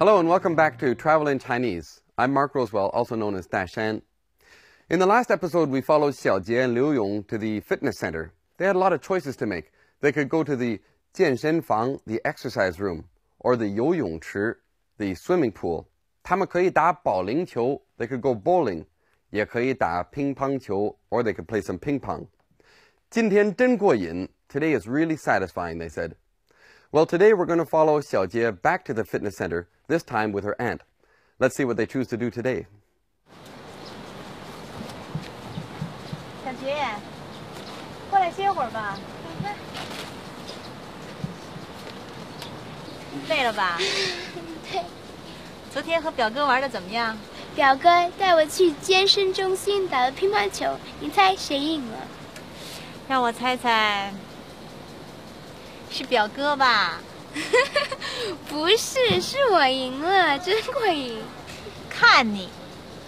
Hello and welcome back to Travel in Chinese. I'm Mark Rosewell, also known as Dashan. In the last episode, we followed Xiaojie and Liu Yong to the fitness center. They had a lot of choices to make. They could go to the 健身房, the exercise room, or the 游泳池, the swimming pool. 他们可以打保龄球, they could go bowling. 也可以打乒乓球, or they could play some ping pong. 今天真过瘾. Today is really satisfying, they said. Well, today we're going to follow Xiaojie back to the fitness center, this time with her aunt. Let's see what they choose to do today. 小杰，过来歇会儿吧。累了吧？对。昨天和表哥玩的怎么样？表哥带我去健身中心打了乒乓球，你猜谁赢了？让我猜猜，是表哥吧？不是，是我赢了，真过瘾。看你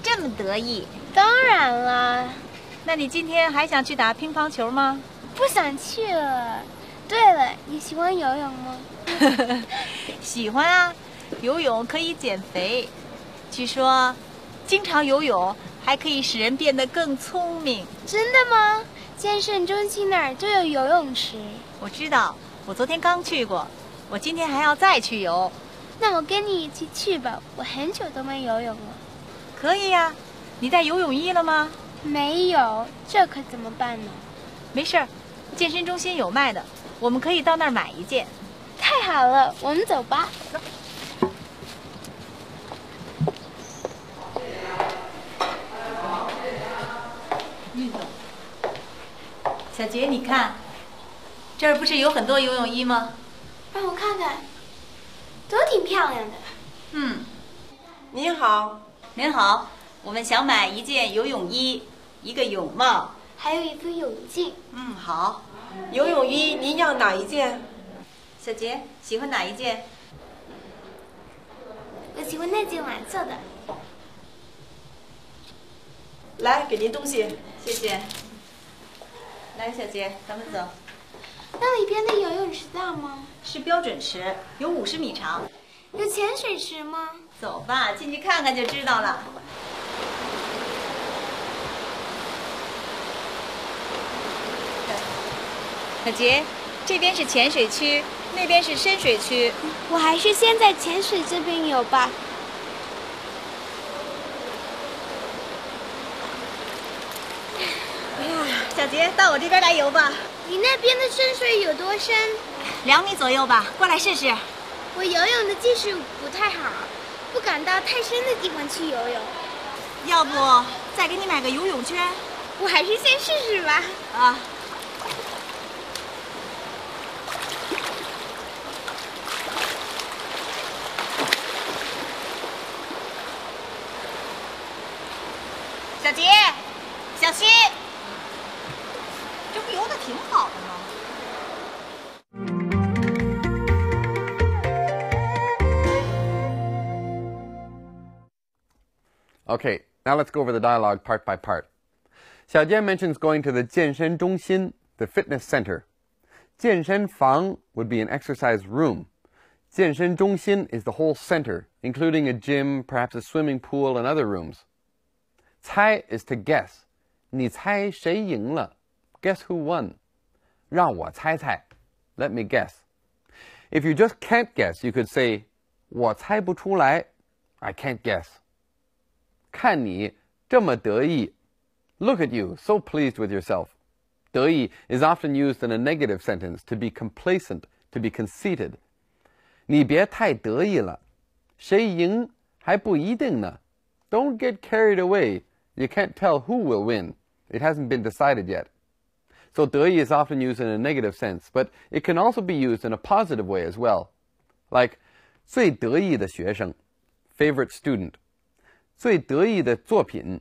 这么得意。当然了。那你今天还想去打乒乓球吗？不想去了。对了，你喜欢游泳吗？喜欢啊，游泳可以减肥。据说，经常游泳还可以使人变得更聪明。真的吗？健身中心那儿就有游泳池。我知道，我昨天刚去过，我今天还要再去游。那我跟你一起去吧，我很久都没游泳了。可以呀，你带游泳衣了吗？没有，这可怎么办呢？没事儿，健身中心有卖的，我们可以到那儿买一件。太好了，我们走吧。走。小杰，你看，这儿不是有很多游泳衣吗？让我看看，都挺漂亮的。嗯。您好。您好，我们想买一件游泳衣，一个泳帽，还有一副泳镜。嗯，好。游泳衣您要哪一件？小杰，喜欢哪一件？我喜欢那件蓝色的。来，给您东西。谢谢。来，小杰，咱们走。那里边的游泳池大吗？是标准池，有50米长。有潜水池吗？走吧，进去看看就知道了。小杰，这边是潜水区，那边是深水区。我还是先在潜水这边游吧。小杰，到我这边来游吧。你那边的深水有多深？2米左右吧，过来试试。我游泳的技术不太好，不敢到太深的地方去游泳。要不再给你买个游泳圈？我还是先试试吧。啊。小杰，小心！这不游得挺好的吗？ Okay, now let's go over the dialogue part by part. Xiaojie mentions going to the 健身中心, the fitness center. 健身房 would be an exercise room. 健身中心 is the whole center, including a gym, perhaps a swimming pool, and other rooms. 猜 is to guess. 你猜谁赢了? Guess who won? 让我猜猜. Let me guess. If you just can't guess, you could say 我猜不出来. I can't guess. 看你这么得意. Look at you, so pleased with yourself. 得意 is often used in a negative sentence, to be complacent, to be conceited. 你别太得意了. 谁赢还不一定呢. Don't get carried away. You can't tell who will win. It hasn't been decided yet. So 得意 is often used in a negative sense, but it can also be used in a positive way as well. Like 最得意的学生, favorite student. 最得意的作品,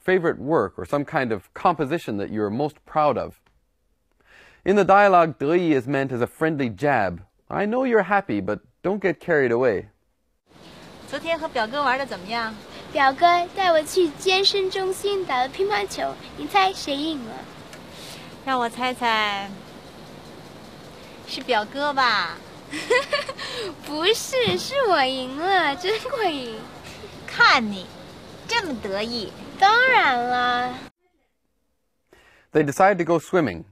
favorite work or some kind of composition that you're most proud of. In the dialogue, 得意 is meant as a friendly jab. I know you're happy, but don't get carried away. 昨天和表哥玩的怎么样？表哥带我去健身中心打了乒乓球，你猜谁赢了？让我猜猜，是表哥吧？不是，是我赢了，真过瘾。看你这么得意。当然了。They decide to go swimming.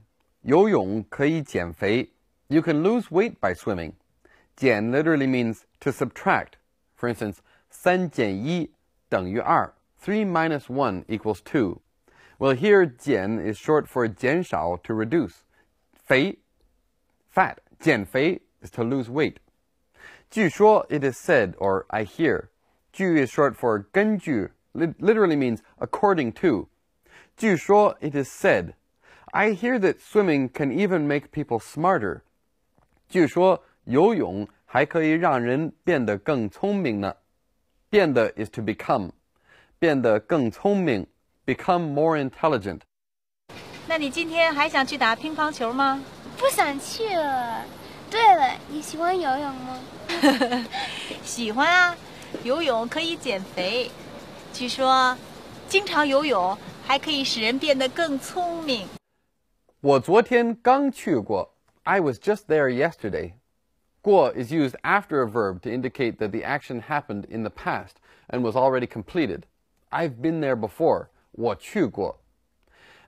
游泳可以减肥. You can lose weight by swimming. 减 literally means to subtract. For instance, 3减1等于2. 3 minus 1 equals 2. Well, here 减 is short for 减少 to reduce. 肥 fat. 减肥 is to lose weight. 据说 it is said or I hear. 据 is short for 根据, literally means according to. 据说 it is said. I hear that swimming can even make people smarter. 据说游泳还可以让人变得更聪明呢。变得 is to become. 变得更聪明 become more intelligent. 那你今天还想去打乒乓球吗？不想去了。对了，你喜欢游泳吗？喜欢啊，游泳可以减肥。据说经常游泳还可以使人变得更聪明。我昨天刚去过. I was just there yesterday. 过 is used after a verb to indicate that the action happened in the past and was already completed. I've been there before. 我去过.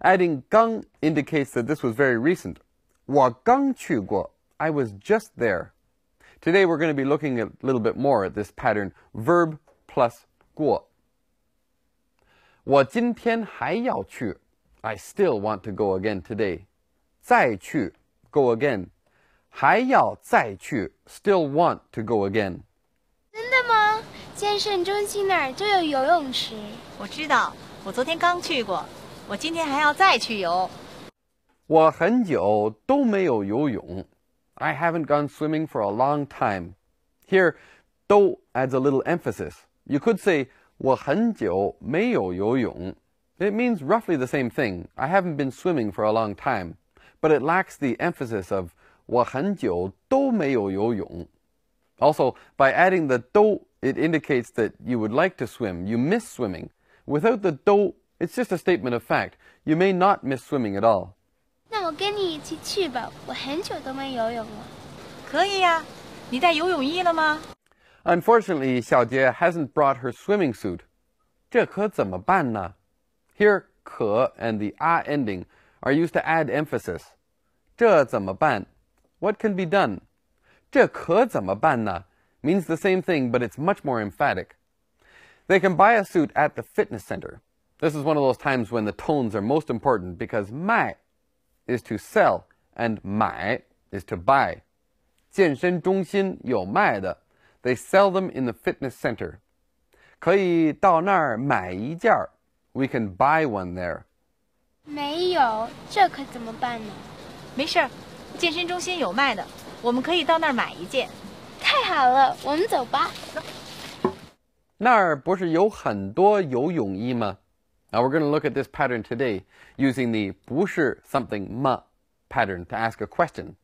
Adding 刚 indicates that this was very recent. 我刚去过. I was just there. Today we're going to be looking a little bit more at this pattern, verb plus 过. 我今天还要去. I still want to go again today. 再去 go again. 还要再去 still want to go again. 真的吗？健身中心那儿就有游泳池。我知道，我昨天刚去过，我今天还要再去游。我很久都没有游泳. I haven't gone swimming for a long time. Here, 都 adds a little emphasis. You could say 我很久没有游泳. It means roughly the same thing. I haven't been swimming for a long time. But it lacks the emphasis of 我很久都没有游泳. Also, by adding the 都, it indicates that you would like to swim. You miss swimming. Without the 都, it's just a statement of fact. You may not miss swimming at all. 那我跟你一起去吧，我很久都没游泳了。可以呀，你带游泳衣了吗？ Unfortunately, 小杰 hasn't brought her swimming suit. 这可怎么办呢? Here, 可 and the a ending are used to add emphasis. 这怎么办? What can be done? 这可怎么办呢? means the same thing, but it's much more emphatic. They can buy a suit at the fitness center. This is one of those times when the tones are most important because 卖 is to sell and 买 is to buy. 健身中心有卖的. They sell them in the fitness center. 可以到那儿买一件儿. We can buy one there. 没有，这可怎么办呢？没事儿，健身中心有卖的，我们可以到那儿买一件。太好了，我们走吧。那儿不是有很多游泳衣吗? Now we're going to look at this pattern today using the 不是 something 吗 pattern to ask a question.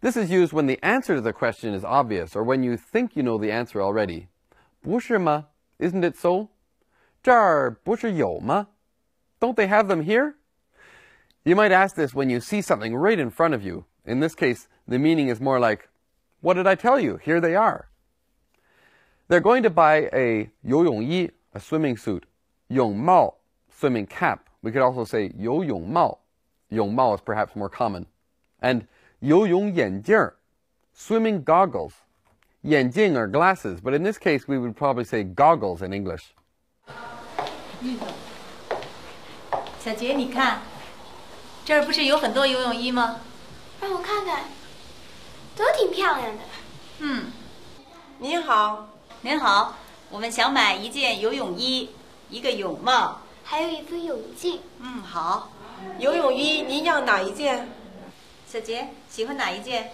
This is used when the answer to the question is obvious or when you think you know the answer already. 不是吗? Isn't it so? 这儿不是有吗? Don't they have them here? You might ask this when you see something right in front of you. In this case, the meaning is more like, what did I tell you? Here they are. They're going to buy a 游泳衣, a swimming suit, 泳帽, swimming cap. We could also say 游泳帽. 泳帽 is perhaps more common. And 游泳眼镜, swimming goggles. 眼镜 are glasses, but in this case we would probably say goggles in English. 小杰，你看，这儿不是有很多游泳衣吗？让我看看，都挺漂亮的。您好，您好，我们想买一件游泳衣，一个泳帽，还有一副泳镜。好。游泳衣您要哪一件？小杰，喜欢哪一件？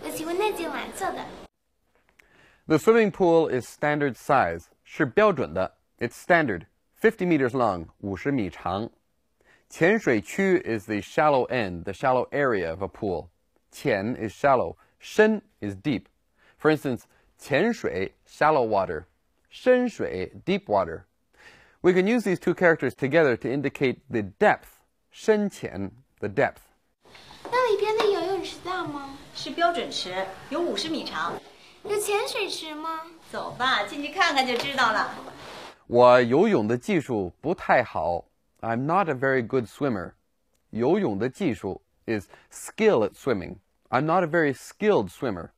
我喜欢那件蓝色的。The swimming pool is standard size. 是标准的. It's standard. 50 meters long. 50米长. 浅水区 is the shallow end, the shallow area of a pool. 浅 is shallow. 深 is deep. For instance, 浅水 shallow water. 深水 deep water. We can use these two characters together to indicate the depth. 深浅 the depth. 那里边的游泳池大吗？是标准池，有50米长。有潜水池吗？走吧，进去看看就知道了。我游泳的技术不太好。I'm not a very good swimmer. 游泳的技术 is skill at swimming. I'm not a very skilled swimmer.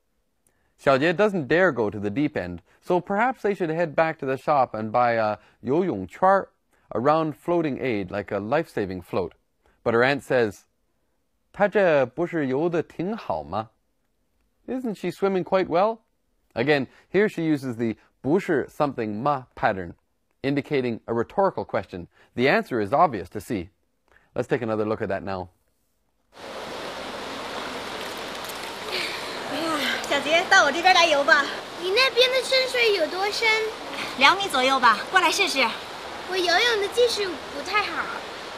小杰 doesn't dare go to the deep end, so perhaps they should head back to the shop and buy a 游泳圈, a round floating aid like a life-saving float. But her aunt says, 她这不是游得挺好吗? Isn't she swimming quite well? Again, here she uses the 不是 something 吗 pattern, indicating a rhetorical question. The answer is obvious to see. Let's take another look at that now. 小杰，到我这边来游吧。你那边的深水有多深2米左右吧，过来试试。我游泳的技术不太好，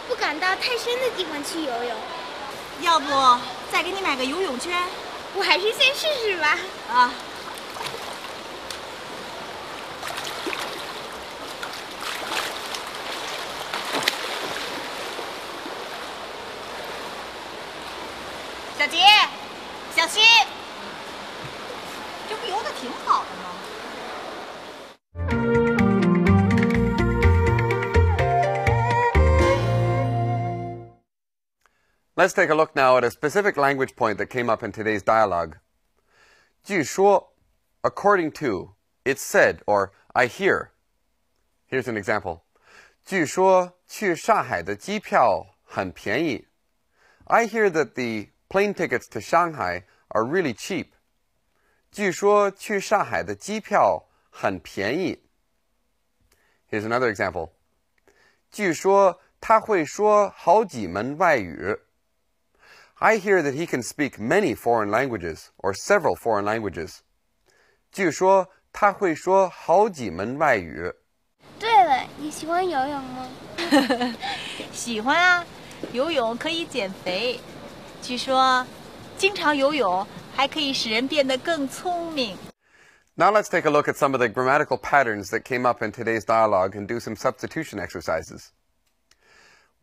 不敢到太深的地方去游泳。要不再给你买个游泳圈？我还是先试试吧。啊。小杰，小心！这不游得挺好的吗？ Let's take a look now at a specific language point that came up in today's dialogue. 据说, according to, it's said, or I hear. Here's an example. 据说去上海的机票很便宜. I hear that the plane tickets to Shanghai are really cheap. 据说去上海的机票很便宜. Here's another example. 据说他会说好几门外语. I hear that he can speak many foreign languages, or several foreign languages. 据说他会说好几门外语. 对了，你喜欢游泳吗？喜欢啊，游泳可以减肥。据说，经常游泳还可以使人变得更聪明。 Now let's take a look at some of the grammatical patterns that came up in today's dialogue and do some substitution exercises.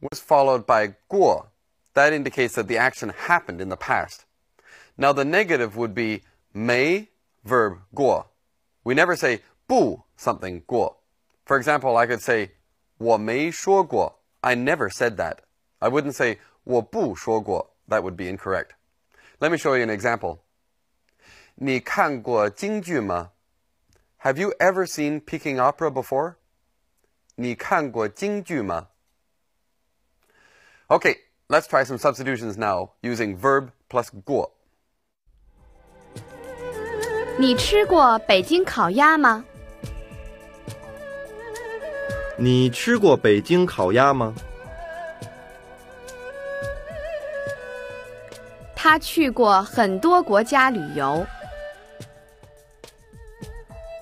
Was followed by 过. That indicates that the action happened in the past. Now the negative would be 没 verb 过. We never say 不 something 过. For example, I could say 我没说过. I never said that. I wouldn't say 我不说过. That would be incorrect. Let me show you an example. 你看过京剧吗? Have you ever seen Peking opera before? 你看过京剧吗? Okay, let's try some substitutions now using verb plus 过. 你吃过北京烤鸭吗？你吃过北京烤鸭吗？他去过很多国家旅游。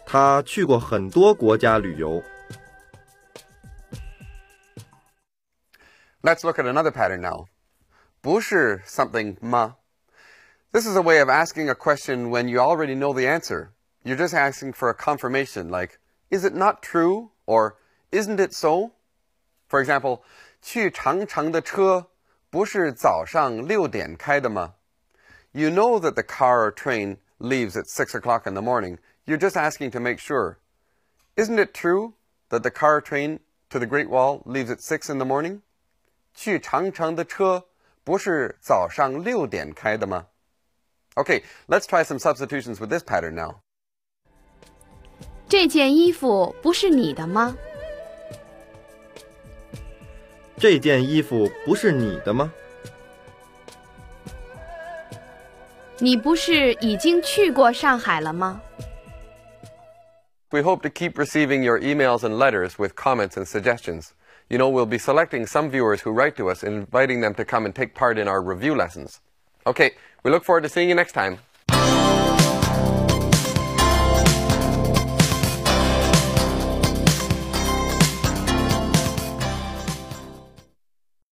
他去过很多国家旅游。Let's look at another pattern now. 不是 something 吗? This is a way of asking a question when you already know the answer. You're just asking for a confirmation, like, is it not true? Or, isn't it so? For example, 去长城的车不是早上6点开的吗? You know that the car or train leaves at 6 o'clock in the morning. You're just asking to make sure. Isn't it true that the car train to the Great Wall leaves at 6 in the morning? 去长城的车不是早上6点开的吗? Okay, let's try some substitutions with this pattern now. 这件衣服不是你的吗？这件衣服不是你的吗？你不是已经去过上海了吗？ We hope to keep receiving your emails and letters with comments and suggestions. You know, we'll be selecting some viewers who write to us and inviting them to come and take part in our review lessons. Okay, we look forward to seeing you next time.